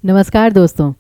नमस्कार दोस्तों।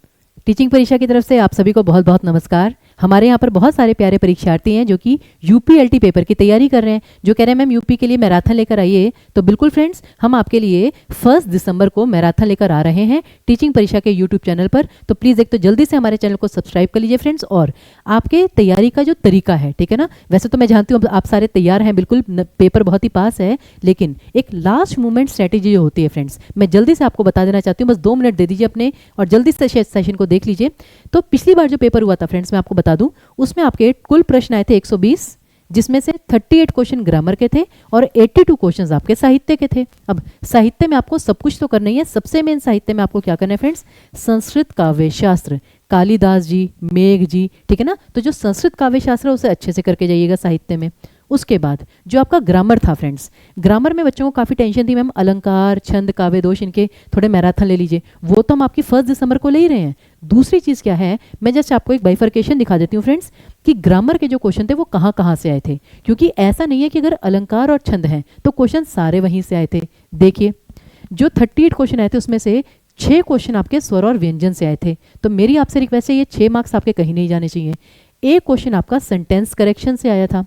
टीचिंग परीक्षा की तरफ से आप सभी को बहुत बहुत नमस्कार। हमारे यहाँ पर बहुत सारे प्यारे परीक्षार्थी हैं जो कि यूपीएलटी पेपर की तैयारी कर रहे हैं, जो कह रहे हैं मैम यूपी के लिए मैराथन लेकर आइए। तो बिल्कुल फ्रेंड्स, हम आपके लिए 1 दिसंबर को मैराथन लेकर आ रहे हैं टीचिंग परीक्षा के यूट्यूब चैनल पर। तो प्लीज़ एक तो जल्दी से हमारे चैनल को सब्सक्राइब कर लीजिए फ्रेंड्स। और आपके तैयारी का जो तरीका है, ठीक है ना, वैसे तो मैं जानती हूँ आप सारे तैयार हैं, बिल्कुल पेपर बहुत ही पास है, लेकिन एक लास्ट मोमेंट स्ट्रैटेजी जो होती है फ्रेंड्स, मैं जल्दी से आपको बता देना चाहती हूँ। बस 2 मिनट दे दीजिए अपने और जल्दी से सेशन को देख लीजिए। तो पिछली बार जो पेपर हुआ था फ्रेंड्स, मैं आपको बता दूं, उसमें आपके कुल प्रश्न आए थे 120, जिसमें से 38 क्वेश्चन ग्रामर के थे और 82 क्वेश्चंस आपके साहित्य के थे। अब साहित्य में आपको सब कुछ तो करना ही है। सबसे मेन साहित्य में आपको क्या करना है फ्रेंड्स, संस्कृत काव्य शास्त्र, कालिदास जी, मेघ जी, ठीक है ना। तो जो संस्कृत काव्य शास्त्र है उसे अच्छे से करके जाइएगा साहित्य में। उसके बाद जो आपका ग्रामर था फ्रेंड्स, ग्रामर में बच्चों को काफ़ी टेंशन थी, मैम अलंकार, छंद, काव्य दोष, इनके थोड़े मैराथन ले लीजिए। वो तो हम आपकी 1 दिसंबर को ले ही रहे हैं। दूसरी चीज़ क्या है, मैं जस्ट आपको एक बाइफर्केशन दिखा देती हूँ फ्रेंड्स कि ग्रामर के जो क्वेश्चन थे वो कहाँ कहाँ से आए थे, क्योंकि ऐसा नहीं है कि अगर अलंकार और छंद हैं तो क्वेश्चन सारे वहीं से आए थे। देखिए, जो 38 क्वेश्चन आए थे उसमें से 6 क्वेश्चन आपके स्वर और व्यंजन से आए थे। तो मेरी आपसे रिक्वेस्ट है, ये 6 मार्क्स आपके कहीं नहीं जाने चाहिए। एक क्वेश्चन आपका सेंटेंस करेक्शन से आया था,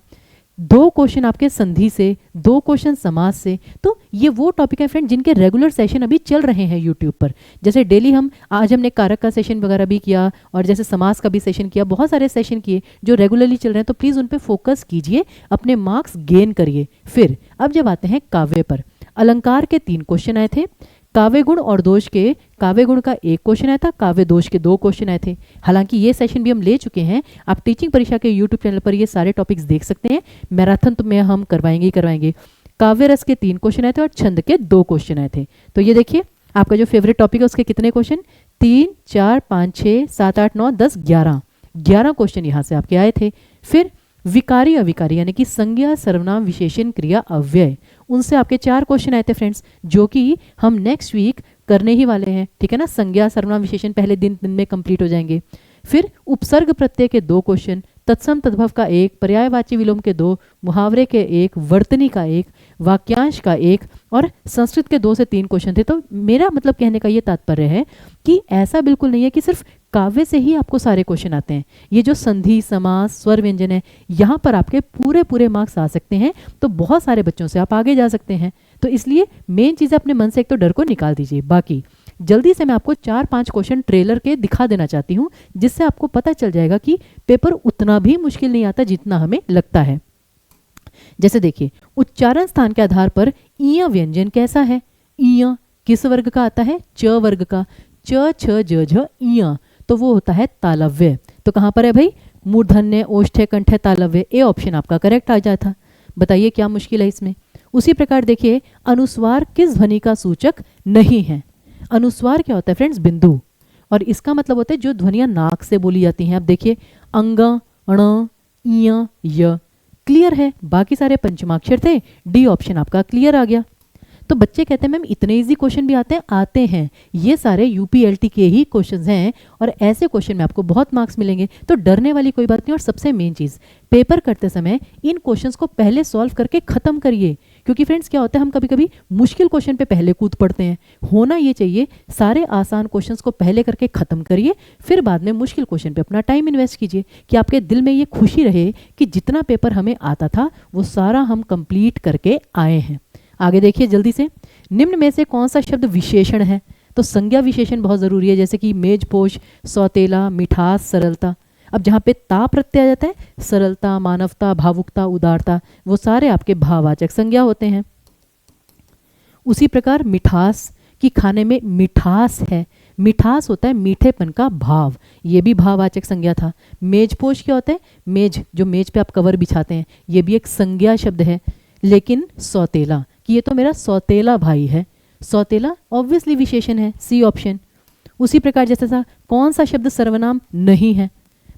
2 क्वेश्चन आपके संधि से, 2 क्वेश्चन समास से। तो ये वो टॉपिक है फ्रेंड जिनके रेगुलर सेशन अभी चल रहे हैं यूट्यूब पर। जैसे डेली आज हमने कारक का सेशन वगैरह भी किया और जैसे समास का भी सेशन किया, बहुत सारे सेशन किए जो रेगुलरली चल रहे हैं। तो प्लीज़ उन पर फोकस कीजिए, अपने मार्क्स गेन करिए। फिर अब जब आते हैं काव्य पर, अलंकार के 3 क्वेश्चन आए थे, काव्य गुण और दोष के, काव्य गुण का 1 क्वेश्चन आया था, काव्य दोष के 2 क्वेश्चन आए थे। हालांकि ये सेशन भी हम ले चुके हैं, आप टीचिंग परीक्षा के यूट्यूब चैनल पर ये सारे टॉपिक्स देख सकते हैं। मैराथन तो में हम करवाएंगे ही करवाएंगे। काव्य रस के 3 क्वेश्चन आए थे और छंद के 2 क्वेश्चन आए थे। तो ये देखिए, आपका जो फेवरेट टॉपिक है उसके कितने क्वेश्चन, 3, 4, 5, 6, 7, 8, 9, 10, 11 क्वेश्चन यहाँ से आपके आए थे। फिर विकारी अविकारी यानी कि संज्ञा, सर्वनाम, विशेषण, क्रिया, अव्यय, उनसे आपके 4 क्वेश्चन आए थे फ्रेंड्स, जो कि हम नेक्स्ट वीक करने ही वाले हैं, ठीक है ना। संज्ञा, सर्वनाम, विशेषण पहले दिन में कंप्लीट हो जाएंगे। फिर उपसर्ग प्रत्यय के 2 क्वेश्चन, तत्सम तद्भव का 1, पर्यायवाची विलोम के 2, मुहावरे के 1, वर्तनी का 1, वाक्यांश का 1 और संस्कृत के 2 से 3 क्वेश्चन थे। तो मेरा मतलब कहने का ये तात्पर्य है कि ऐसा बिल्कुल नहीं है कि सिर्फ काव्य से ही आपको सारे क्वेश्चन आते हैं। ये जो संधि, समास, स्वर, व्यंजन है, यहाँ पर आपके पूरे मार्क्स आ सकते हैं। तो बहुत सारे बच्चों से आप आगे जा सकते हैं। तो इसलिए मेन चीज़ अपने मन से एक तो डर को निकाल दीजिए। बाकी जल्दी से मैं आपको 4-5 क्वेश्चन ट्रेलर के दिखा देना चाहती हूँ, जिससे आपको पता चल जाएगा कि पेपर उतना भी मुश्किल नहीं आता जितना हमें लगता है। जैसे देखिए, उच्चारण स्थान के आधार पर ईय व्यंजन कैसा है। ईय किस वर्ग का आता है, च वर्ग का। च, छ, ज, झ, ईय, तो वो होता है तालव्य। तो कहाँ पर है भाई, मूर्धन्य, ओष्ठ्य, कंठ्य, तालव्य। ए ऑप्शन आपका करेक्ट आ जाता। बताइए क्या मुश्किल है इसमें। उसी प्रकार देखिए, अनुस्वार किस ध्वनि का सूचक नहीं है। अनुस्वार क्या होता है फ्रेंड्स, बिंदु, और इसका मतलब होता है जो ध्वनियां नाक से बोली जाती हैं। अब देखिए, अंग, ण, य, य, क्लियर है। बाकी सारे पंचमाक्षर थे, डी ऑप्शन आपका क्लियर आ गया। तो बच्चे कहते हैं मैम इतने इजी क्वेश्चन भी आते हैं। ये सारे यूपीएलटी के ही क्वेश्चंस हैं और ऐसे क्वेश्चन में आपको बहुत मार्क्स मिलेंगे। तो डरने वाली कोई बात नहीं। और सबसे मेन चीज़, पेपर करते समय इन क्वेश्चंस को पहले सॉल्व करके ख़त्म करिए, क्योंकि फ्रेंड्स क्या होता है, हम कभी कभी मुश्किल क्वेश्चन पे पहले कूद पड़ते हैं। होना ये चाहिए, सारे आसान क्वेश्चंस को पहले करके ख़त्म करिए, फिर बाद में मुश्किल क्वेश्चन पे अपना टाइम इन्वेस्ट कीजिए, कि आपके दिल में ये खुशी रहे कि जितना पेपर हमें आता था वो सारा हम कंप्लीट करके आए हैं। आगे देखिए जल्दी से, निम्न में से कौन सा शब्द विशेषण है। तो संज्ञा विशेषण बहुत ज़रूरी है, जैसे कि मेजपोश, सौतेला, मिठास, सरलता। अब जहाँ पे ता प्रत्यय आ जाता है, सरलता, मानवता, भावुकता, उदारता, वो सारे आपके भाववाचक संज्ञा होते हैं। उसी प्रकार मिठास, कि खाने में मिठास है, मिठास होता है मीठेपन का भाव, ये भी भाववाचक संज्ञा था। मेजपोश क्या होता है, मेज, जो मेज पे आप कवर बिछाते हैं, ये भी एक संज्ञा शब्द है। लेकिन सौतेला, कि ये तो मेरा सौतेला भाई है, सौतेला ऑब्वियसली विशेषण है, सी ऑप्शन। उसी प्रकार जैसे था, कौन सा शब्द सर्वनाम नहीं है।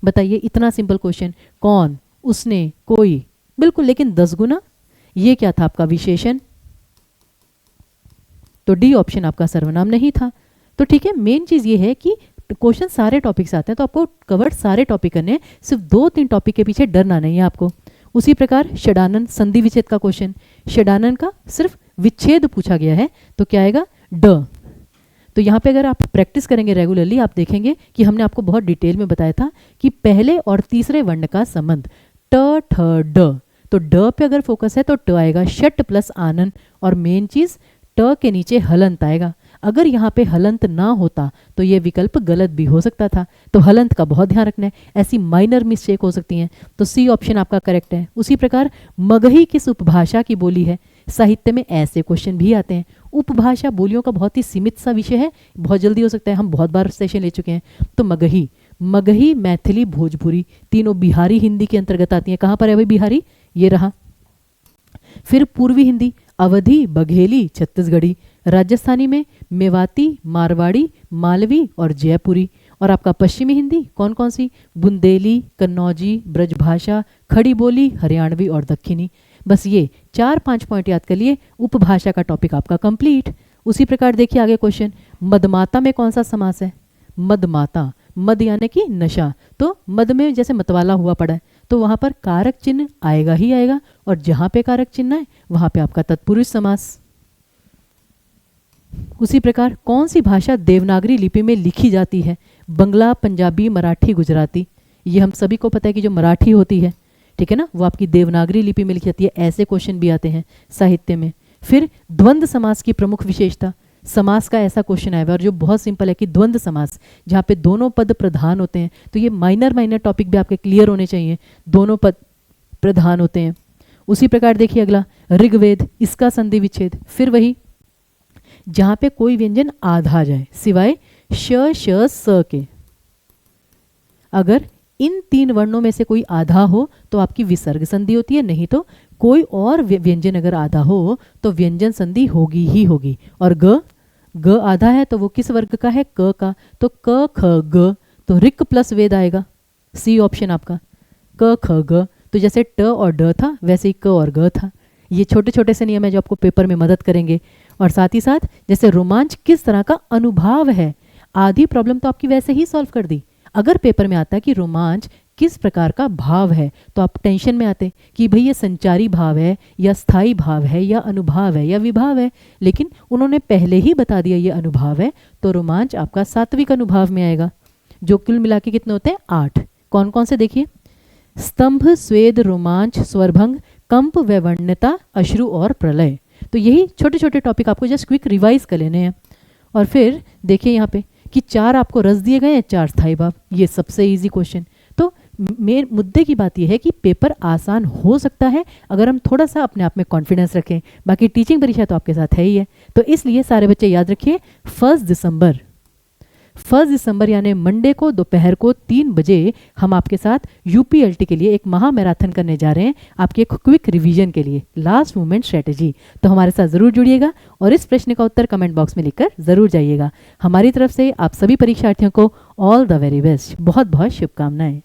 बताइए, इतना सिंपल क्वेश्चन, कौन, उसने, कोई, बिल्कुल। लेकिन 10 गुना, ये क्या था आपका विशेषण, तो डी ऑप्शन आपका सर्वनाम नहीं था। तो ठीक है, मेन चीज़ ये है कि क्वेश्चन सारे टॉपिक्स आते हैं तो आपको कवर सारे टॉपिक करने हैं, सिर्फ 2-3 टॉपिक के पीछे डरना नहीं है आपको। उसी प्रकार षडानन, संधि विच्छेद का क्वेश्चन, षडानन का सिर्फ विच्छेद पूछा गया है, तो क्या आएगा, ड। तो यहाँ पे अगर आप प्रैक्टिस करेंगे रेगुलरली, आप देखेंगे कि हमने आपको बहुत डिटेल में बताया था कि पहले और तीसरे वर्ण का संबंध ट ठ ड, तो ड पे अगर फोकस है तो ट आएगा, षट प्लस आनन, और मेन चीज ट के नीचे हलंत आएगा। अगर यहाँ पे हलंत ना होता तो ये विकल्प गलत भी हो सकता था, तो हलंत का बहुत ध्यान रखना है, ऐसी माइनर मिस्टेक हो सकती हैं। तो सी ऑप्शन आपका करेक्ट है। उसी प्रकार मगही किस उपभाषा की बोली है? साहित्य में ऐसे क्वेश्चन भी आते हैं। उपभाषा बोलियों का बहुत ही सीमित सा विषय है, बहुत जल्दी हो सकता है, हम बहुत बार सेशन ले चुके हैं। तो मगही, मगही, मैथिली, भोजपुरी, तीनों बिहारी हिंदी के अंतर्गत आती हैं। कहाँ पर है भाई बिहारी? ये रहा। फिर पूर्वी हिंदी, अवधी, बघेली, छत्तीसगढ़ी। राजस्थानी में मेवाती, मारवाड़ी, मालवी और जयपुरी। और आपका पश्चिमी हिंदी कौन कौन सी? बुंदेली, कन्नौजी, ब्रजभाषा, खड़ी बोली, हरियाणवी और दक्षिणी। बस ये 4-5 पॉइंट याद कर लिए, उपभाषा का टॉपिक आपका कंप्लीट। उसी प्रकार देखिए आगे क्वेश्चन, मदमाता में कौन सा समास है? मदमाता, मद यानी कि नशा, तो मद में जैसे मतवाला हुआ पड़ा है तो वहां पर कारक चिन्ह आएगा ही आएगा, और जहां पे कारक चिन्ह है वहां पे आपका तत्पुरुष समास। उसी प्रकार कौन सी भाषा देवनागरी लिपि में लिखी जाती है? बंगला, पंजाबी, मराठी, गुजराती। ये हम सभी को पता है कि जो मराठी होती है, ठीक है ना, वो आपकी देवनागरी लिपि में लिखी जाती है। ऐसे क्वेश्चन भी आते हैं साहित्य में। फिर द्वंद्व समास की प्रमुख विशेषता, समास का ऐसा क्वेश्चन आया और जो बहुत सिंपल है कि द्वंद्व समास, जहाँ पे दोनों पद प्रधान होते हैं। तो ये माइनर टॉपिक भी आपके क्लियर होने चाहिए, दोनों पद प्रधान होते हैं। उसी प्रकार देखिए अगला, ऋग्वेद, इसका संधि विच्छेद। फिर वही, जहां पे कोई व्यंजन आधा जाए सिवाय श, श, स के, अगर इन 3 वर्णों में से कोई आधा हो तो आपकी विसर्ग संधि होती है, नहीं तो कोई और व्यंजन अगर आधा हो तो व्यंजन संधि होगी ही होगी। और ग आधा है तो वो किस वर्ग का है? क का, तो क ख ग, तो ऋक प्लस वेद आएगा। सी ऑप्शन आपका, क ख ग। तो जैसे ट और ड था वैसे ही क और ग था। ये छोटे छोटे से नियम है जो आपको पेपर में मदद करेंगे। और साथ ही साथ जैसे रोमांच किस तरह का अनुभाव है, आधी प्रॉब्लम तो आपकी वैसे ही सॉल्व कर दी। अगर पेपर में आता है कि रोमांच किस प्रकार का भाव है तो आप टेंशन में आते कि भाई ये संचारी भाव है या स्थायी भाव है या अनुभाव है या विभाव है, लेकिन उन्होंने पहले ही बता दिया ये अनुभाव है, तो रोमांच आपका सात्विक अनुभाव में आएगा, जो कुल मिला के कितने होते हैं? 8। कौन कौन से देखिए, स्तंभ, स्वेद, रोमांच, स्वरभंग, कंप, वैवर्ण्यता, अश्रु और प्रलय। तो यही छोटे छोटे टॉपिक आपको जस्ट क्विक रिवाइज कर लेने हैं। और फिर देखिए यहाँ पे कि 4 आपको रस दिए गए हैं, 4 स्थायी भाव, ये सबसे इजी क्वेश्चन। तो मेन मुद्दे की बात यह है कि पेपर आसान हो सकता है अगर हम थोड़ा सा अपने आप में कॉन्फिडेंस रखें। बाकी टीचिंग परीक्षा तो आपके साथ है ही है, तो इसलिए सारे बच्चे याद रखिए 1 दिसंबर यानी मंडे को दोपहर को 3 बजे हम आपके साथ यूपीएलटी के लिए एक महा मैराथन करने जा रहे हैं, आपके एक क्विक रिवीजन के लिए, लास्ट मोमेंट स्ट्रेटेजी। तो हमारे साथ जरूर जुड़िएगा और इस प्रश्न का उत्तर कमेंट बॉक्स में लिखकर जरूर जाइएगा। हमारी तरफ से आप सभी परीक्षार्थियों को ऑल द वेरी बेस्ट, बहुत बहुत शुभकामनाएं।